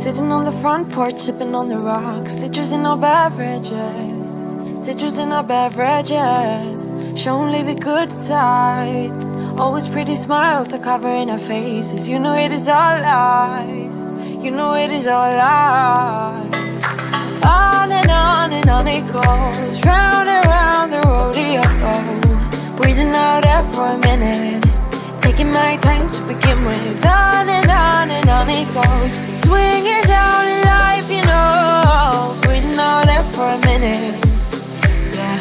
Sitting on the front porch, sipping on the rocks. Citrus in our beverages. Citrus in our beverages. Show only the good sides. Always pretty smiles are covering our faces. You know it is all lies. You know it is all lies. On and on it goes. Round and round the rodeo. Breathing out air for a minute. Taking my time to begin with. On and on it goes. Swinging down in life, you know. Breathing out air for a minute. Yeah.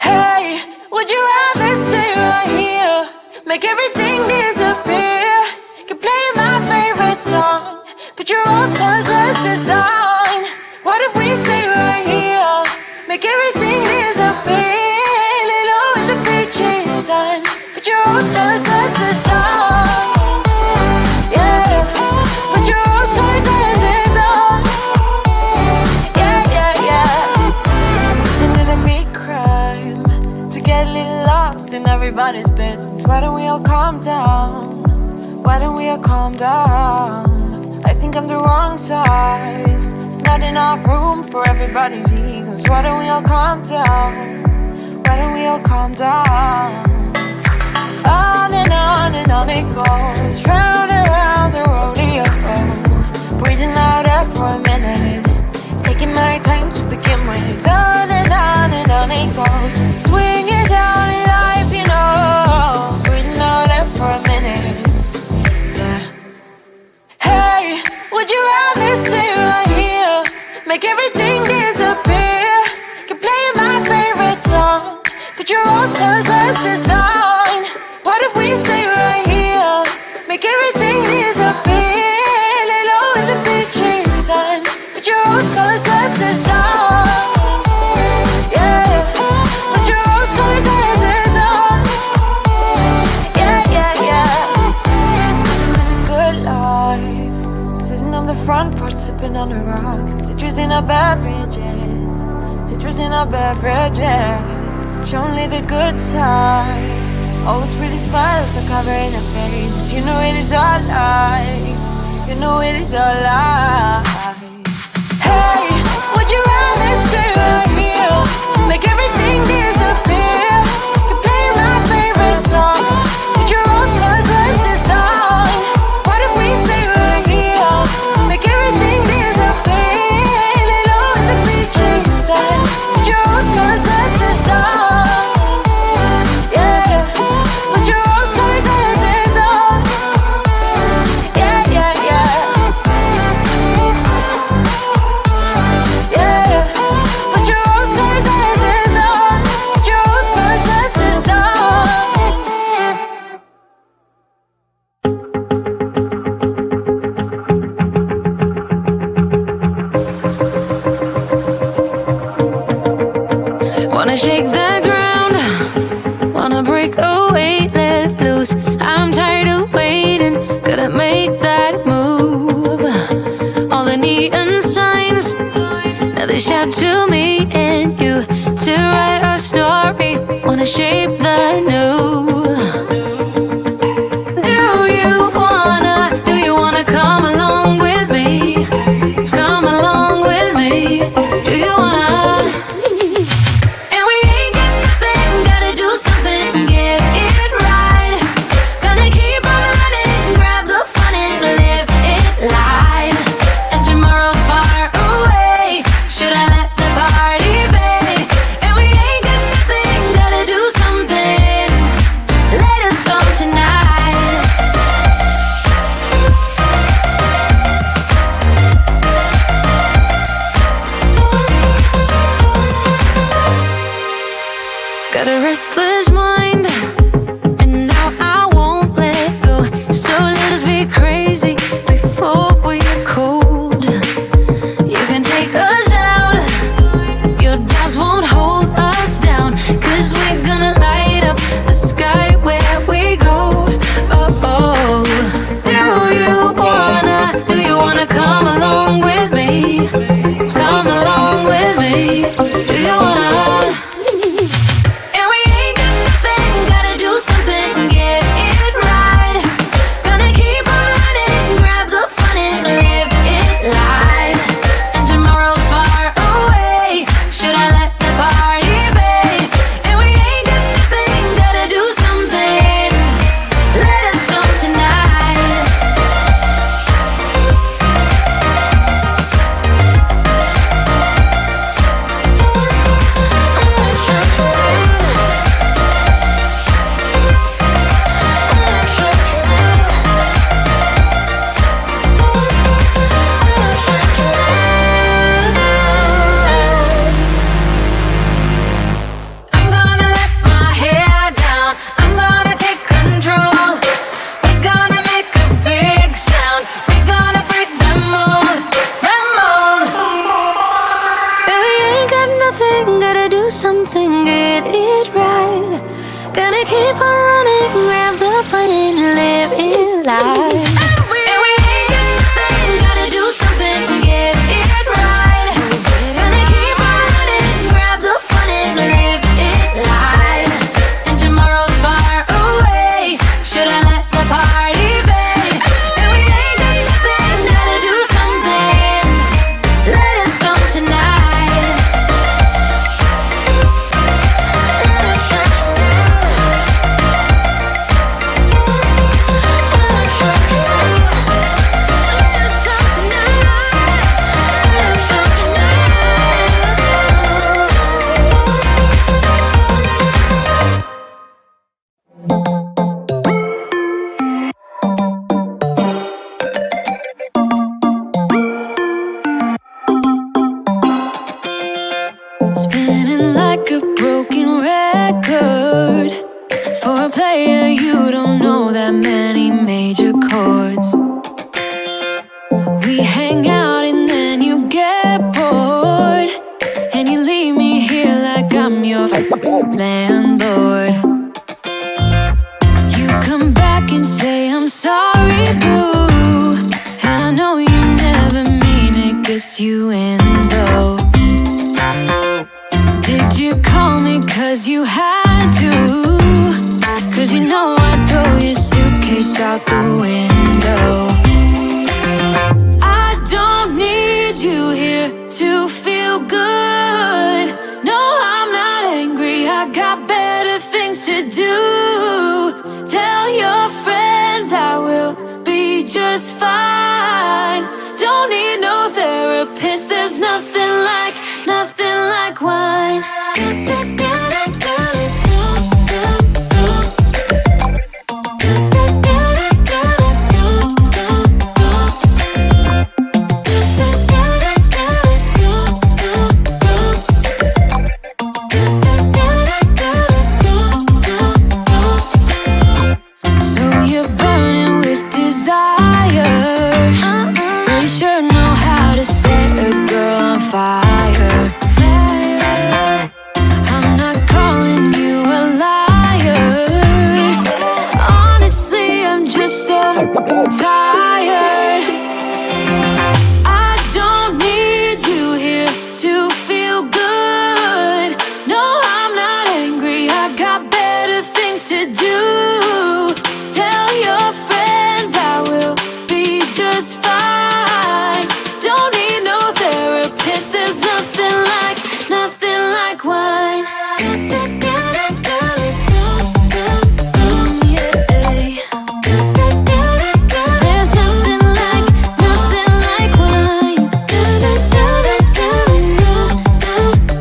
Hey, would you rather stay right here? Make everything disappear. Can play my favorite song. Put your rose-colored glasses on. What if we stay right here? Make everything disappear. Lay low in the beach's sun. Put your rose-colored glasses on. Yeah. Put your rose-colored glasses on. Yeah, yeah, yeah. Isn't it a big crime to get a little lost in everybody's business? Why don't we all calm down? Why don't we all calm down? I think I'm the wrong size. Not enough room for everybody's egos. Why don't we all calm down? Why don't we all calm down? On and on it goes. Round and round the rodeo. Breathing out air for a minute. Taking my time to begin with. On and on it goes. Swinging down in life, you know. Breathing out air for a minute. Yeah. Hey, would you rather stay right here? Make everything disappear. Can play my favorite song. Put your rose-colored glasses on. What if we stay right here? Make everything disappear. Lay low in the beach's sun. Put your rose-colored glasses on. Yeah. Put your rose-colored glasses on. Yeah, yeah, yeah. This is a good life. Sitting on the front porch, sipping on the rocks. Citrus in our beverages. Citrus in our beverages. Show only the good sides. Always pretty smiles are covering our faces. You know it is all lies. You know it is all lies. Hey, would you rather stay right here? Make everything disappear. You play my favorite song. Put your rose-colored glasses on. What if we stay right here? Make everything disappear. Lay low in the beach's sun. Put your rose-colored glasses on. Yeah. Put your rose-colored glasses on. Yeah, yeah, yeah. Yeah. Put your rose-colored glasses on. Put your rose-colored glasses on. Wanna shake the ground, wanna break away, let loose. I'm tired of waiting, gotta make that move. All the neon signs, now they shout to me and you to write our story. Wanna shape the new. Do you wanna come along with me? Come along with me. Do you wanna? And we ain't got nothing, gotta do something, get it right. Gonna keep on running, grab the fun and live it live. And tomorrow's far away, should I let the party fade? And we ain't got nothing, gotta do something, let us go tonight. Got a restless mind, and now I won't let go. So let us be crazy before we get cold. You can take us out, your doubts won't hold us down. 'Cause we're gonna light up the sky where we go. Oh, oh. Do you wanna come along with me? Come along with me. Do you wanna? And we ain't got keep on running, grab the fun and live it life. And we ain't got nothing, gotta do something, get it right. Gonna keep on running, grab the fun and live it life. And tomorrow's far away, should I let the party fade? And we ain't got nothing, gotta do something, let us know tonight. Spinning like a broken record. For a player, you don't know that many major chords. We hang out and then you get bored, and you leave me here like I'm your landlord. You come back and say I'm sorry, boo, and I know you never mean it, gets you in though. Did you call me cause you had to? Cause you know I'd throw your suitcase out the window. I don't need you here to feel good. No, I'm not angry, I got better things to do. Tell your friends I will be just fine. Don't need no therapist, there's nothing like wine. So you're burning with desire. You sure know how to set a girl on fire. I'm not calling you a liar. Honestly, I'm just so tired. I don't need you here to feel good. No, I'm not angry, I got better things to do. Tell your friends I will be just fine. Don't need no therapist, there's nothing like wine. There's nothing like wine.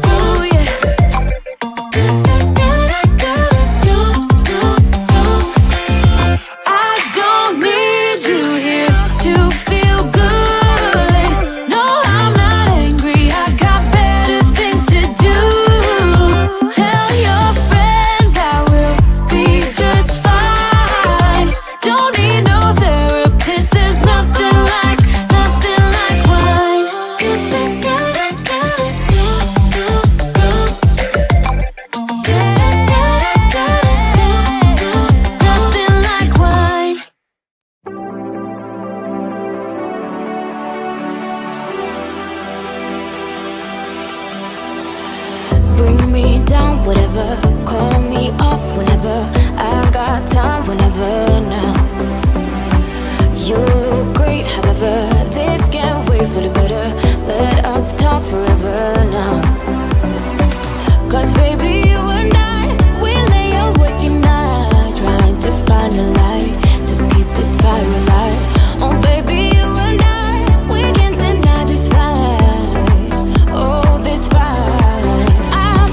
Oh yeah. I don't need you here to feel good. No, I'm not angry, I got better things to do. Tell your friends I will be just fine. Don't need no therapist, there's nothing like wine. Nothing like wine. Bring me down, whatever. Call me off whenever. I got time whenever now. You look great, however. This can't wait for the better. Let us talk forever now. Cause baby, you and I, we lay awake at night, trying to find a light to keep this fire alive. Oh baby, you and I, we can't deny this fight. Oh, this fight. I'm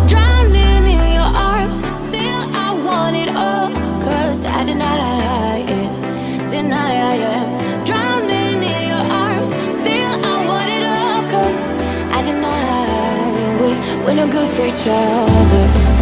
drowning in your arms, still I want it all. Cause I deny it, deny I am. Drowning in your arms, still I want it all. Cause I deny we're no good for each other.